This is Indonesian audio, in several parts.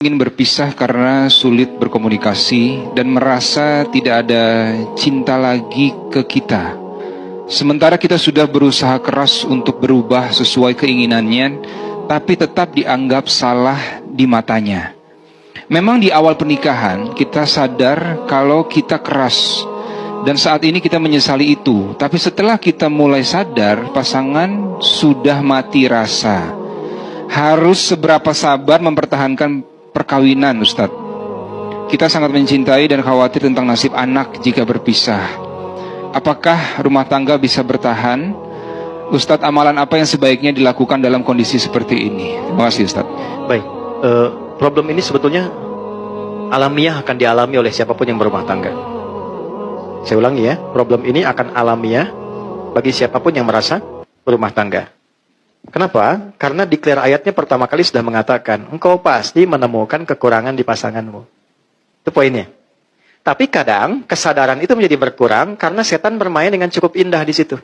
ingin berpisah karena sulit berkomunikasi dan merasa tidak ada cinta lagi ke kita. Sementara kita sudah berusaha keras untuk berubah sesuai keinginannya, tapi tetap dianggap salah di matanya. Memang di awal pernikahan kita sadar kalau kita keras, dan saat ini kita menyesali itu. Tapi setelah kita mulai sadar, pasangan sudah mati rasa. Harus seberapa sabar mempertahankan perkawinan, Ustadz? Kita sangat mencintai dan khawatir tentang nasib anak jika berpisah. Apakah rumah tangga bisa bertahan? Ustadz, amalan apa yang sebaiknya dilakukan dalam kondisi seperti ini? Terima kasih, Ustadz. Baik, problem ini sebetulnya alamiah akan dialami oleh siapapun yang berumah tangga. Saya ulangi ya, problem ini akan alamiah bagi siapapun yang merasa berumah tangga. Kenapa? Karena declare ayatnya pertama kali sudah mengatakan, engkau pasti menemukan kekurangan di pasanganmu. Itu poinnya. Tapi kadang kesadaran itu menjadi berkurang karena setan bermain dengan cukup indah di situ.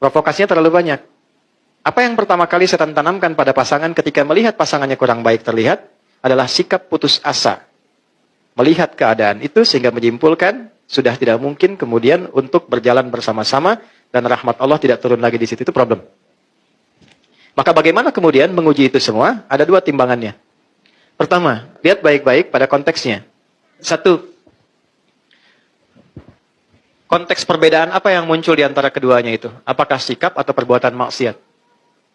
Provokasinya terlalu banyak. Apa yang pertama kali setan tanamkan pada pasangan ketika melihat pasangannya kurang baik terlihat adalah sikap putus asa. Melihat keadaan itu sehingga menyimpulkan sudah tidak mungkin kemudian untuk berjalan bersama-sama dan rahmat Allah tidak turun lagi di situ. Itu problem. Maka bagaimana kemudian menguji itu semua? Ada dua timbangannya. Pertama, lihat baik-baik pada konteksnya. Satu, konteks perbedaan apa yang muncul di antara keduanya itu? Apakah sikap atau perbuatan maksiat?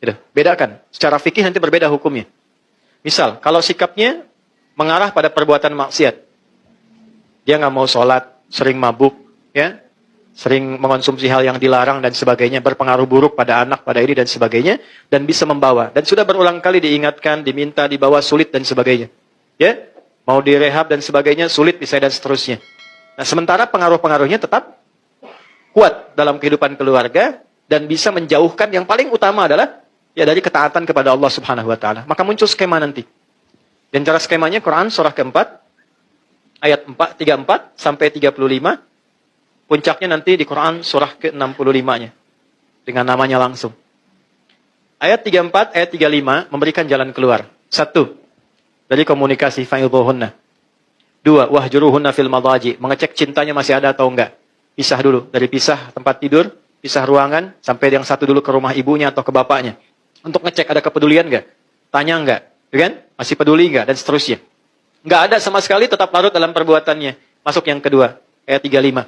Gitu. Bedakan. Secara fikih nanti berbeda hukumnya. Misal, kalau sikapnya mengarah pada perbuatan maksiat. Dia nggak mau sholat, sering mabuk, ya, sering mengonsumsi hal yang dilarang dan sebagainya, berpengaruh buruk pada anak, pada ini dan sebagainya, dan bisa membawa. Dan sudah berulang kali diingatkan, diminta, dibawa, sulit dan sebagainya. Ya, mau direhab dan sebagainya, sulit misalnya dan seterusnya. Nah, sementara pengaruh-pengaruhnya tetap kuat dalam kehidupan keluarga dan bisa menjauhkan. Yang paling utama adalah ya dari ketaatan kepada Allah Subhanahu wa taala. Maka muncul skema nanti. Dan cara skemanya Quran surah keempat ayat 34 sampai 35. Puncaknya nanti di Quran surah ke-65-nya. Dengan namanya langsung. Ayat 34, ayat 35 memberikan jalan keluar. Satu, dari komunikasi fa'idhuhunna. Dua, wahjuruhunna fil madaji. Mengecek cintanya masih ada atau enggak. Pisah dulu. Dari pisah tempat tidur, pisah ruangan, sampai yang satu dulu ke rumah ibunya atau ke bapaknya. Untuk ngecek ada kepedulian enggak. Tanya enggak. Kan? Masih peduli enggak? Dan seterusnya. Enggak ada sama sekali, tetap larut dalam perbuatannya. Masuk yang kedua. Ayat 35.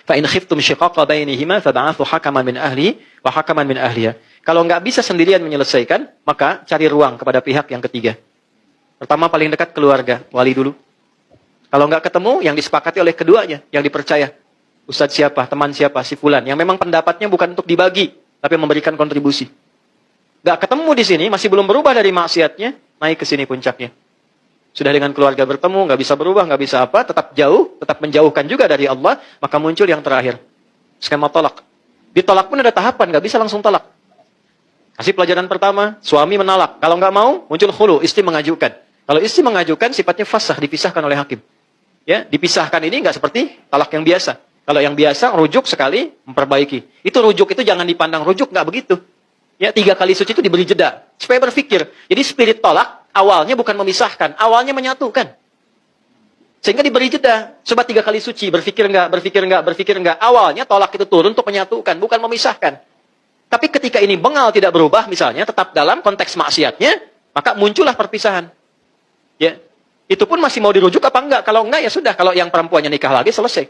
Fa'in khiftum syiqaqa bainihima fab'athu hakaman min ahlihi wa hakaman min ahliha. Kalau enggak bisa sendirian menyelesaikan, maka cari ruang kepada pihak yang ketiga. Pertama paling dekat keluarga, wali dulu. Kalau enggak ketemu, yang disepakati oleh keduanya, yang dipercaya. Ustadz siapa, teman siapa, si fulan. Yang memang pendapatnya bukan untuk dibagi, tapi memberikan kontribusi. Enggak ketemu di sini, masih belum berubah dari maksiatnya, naik ke sini puncaknya. Sudah dengan keluarga bertemu, nggak bisa berubah, nggak bisa apa, tetap jauh, tetap menjauhkan juga dari Allah, maka muncul yang terakhir. Skema tolak. Ditolak pun ada tahapan, nggak bisa langsung tolak. Kasih pelajaran pertama, suami menolak. Kalau nggak mau, muncul khulu, istri mengajukan. Kalau istri mengajukan, sifatnya fasah, dipisahkan oleh hakim. Ya, dipisahkan ini nggak seperti talak yang biasa. Kalau yang biasa, rujuk sekali, memperbaiki. Itu rujuk itu jangan dipandang rujuk, nggak begitu. Ya, 3 kali suci itu diberi jeda. Supaya berpikir. Jadi spirit tolak, awalnya bukan memisahkan, awalnya menyatukan. Sehingga diberi jeda. Coba 3 kali suci, berpikir enggak, berpikir enggak, berpikir enggak. Awalnya tolak itu turun untuk menyatukan, bukan memisahkan. Tapi ketika ini bengal tidak berubah, misalnya, tetap dalam konteks maksiatnya, maka muncullah perpisahan. Ya, itu pun masih mau dirujuk apa enggak? Kalau enggak, ya sudah. Kalau yang perempuannya nikah lagi, selesai.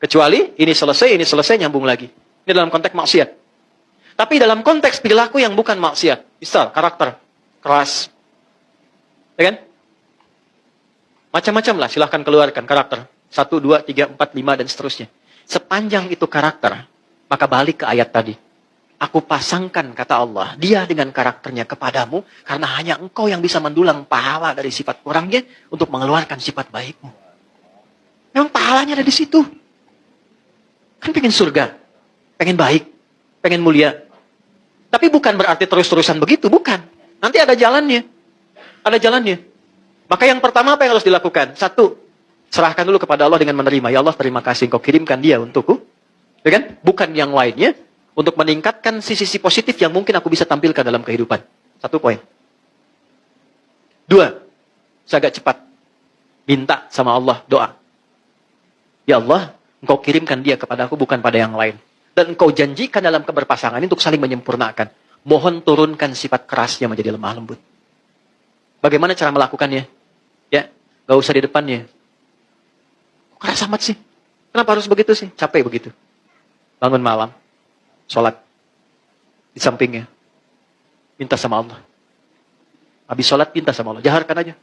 Kecuali ini selesai, nyambung lagi. Ini dalam konteks maksiat. Tapi dalam konteks perilaku yang bukan maksiat. Misal, karakter. Keras. Ya kan? Macam-macam lah, silahkan keluarkan karakter. 1, 2, 3, 4, 5, dan seterusnya. Sepanjang itu karakter, maka balik ke ayat tadi. Aku pasangkan, kata Allah, dia dengan karakternya kepadamu, karena hanya engkau yang bisa mendulang pahala dari sifat kurangnya, untuk mengeluarkan sifat baikmu. Memang pahalanya ada di situ. Kan pengen surga, pengen baik, pengen mulia. Tapi bukan berarti terus-terusan begitu, bukan. Nanti ada jalannya. Ada jalannya. Maka yang pertama apa yang harus dilakukan? 1, serahkan dulu kepada Allah dengan menerima. Ya Allah, terima kasih engkau kirimkan dia untukku. Ya kan? Bukan yang lainnya. Untuk meningkatkan sisi-sisi positif yang mungkin aku bisa tampilkan dalam kehidupan. 1 poin. 2, Saya agak cepat. Minta sama Allah, doa. Ya Allah, Engkau kirimkan dia kepada aku, bukan pada yang lain. Dan Engkau janjikan dalam keberpasangan ini untuk saling menyempurnakan. Mohon turunkan sifat kerasnya menjadi lemah lembut. Bagaimana cara melakukannya? Ya, gak usah di depannya. Kok keras amat sih? Kenapa harus begitu sih? Capek begitu. Bangun malam, sholat. Di sampingnya. Minta sama Allah. Habis sholat, minta sama Allah. Jaharkan aja.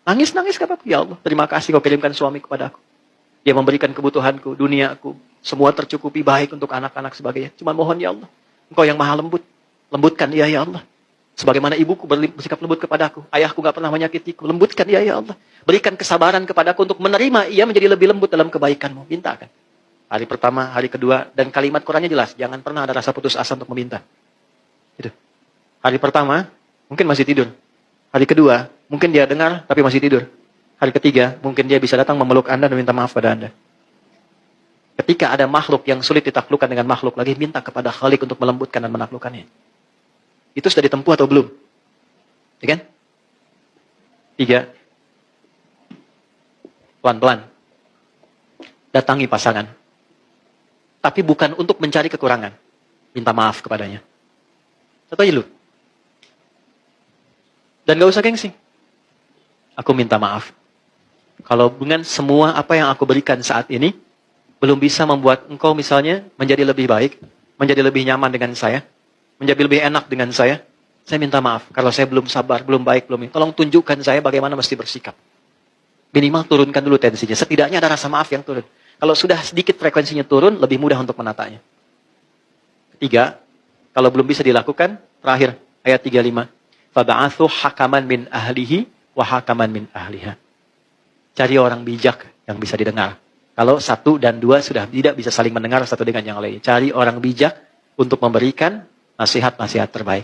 Nangis-nangis gak apa-apa. Ya Allah, terima kasih kau kirimkan suami kepada aku. Dia memberikan kebutuhanku, duniaku. Semua tercukupi baik untuk anak-anak sebagainya. Cuma mohon ya Allah. Engkau yang maha lembut. Lembutkan ya Allah. Sebagaimana ibuku bersikap lembut kepadaku. Ayahku gak pernah menyakitiku. Lembutkan ya Allah. Berikan kesabaran kepadaku untuk menerima ia menjadi lebih lembut dalam kebaikanmu. Minta kan. Hari pertama, hari kedua. Dan kalimat Qurannya jelas. Jangan pernah ada rasa putus asa untuk meminta. Gitu. Hari pertama, mungkin masih tidur. Hari kedua, mungkin dia dengar tapi masih tidur. Hari ketiga, mungkin dia bisa datang memeluk Anda dan minta maaf pada Anda. Ketika ada makhluk yang sulit ditaklukkan dengan makhluk lagi, minta kepada Khalik untuk melembutkan dan menaklukkannya. Itu sudah ditempuh atau belum? Ya kan? 3. Pelan-pelan. Datangi pasangan. Tapi bukan untuk mencari kekurangan. Minta maaf kepadanya. Satu aja dulu. Dan gak usah gengsi. Aku minta maaf. Kalau dengan semua apa yang aku berikan saat ini, belum bisa membuat engkau misalnya menjadi lebih baik, menjadi lebih nyaman dengan saya, menjadi lebih enak dengan saya minta maaf. Kalau saya belum sabar, belum baik, belum ini. Tolong tunjukkan saya bagaimana mesti bersikap. Minimal turunkan dulu tensinya. Setidaknya ada rasa maaf yang turun. Kalau sudah sedikit frekuensinya turun, lebih mudah untuk menatanya. 3, kalau belum bisa dilakukan, terakhir, ayat 35. Faba'athu hakaman min ahlihi wa hakaman min ahliha. Cari orang bijak yang bisa didengar. Kalau 1 dan 2 sudah tidak bisa saling mendengar satu dengan yang lain. Cari orang bijak untuk memberikan nasihat-nasihat terbaik.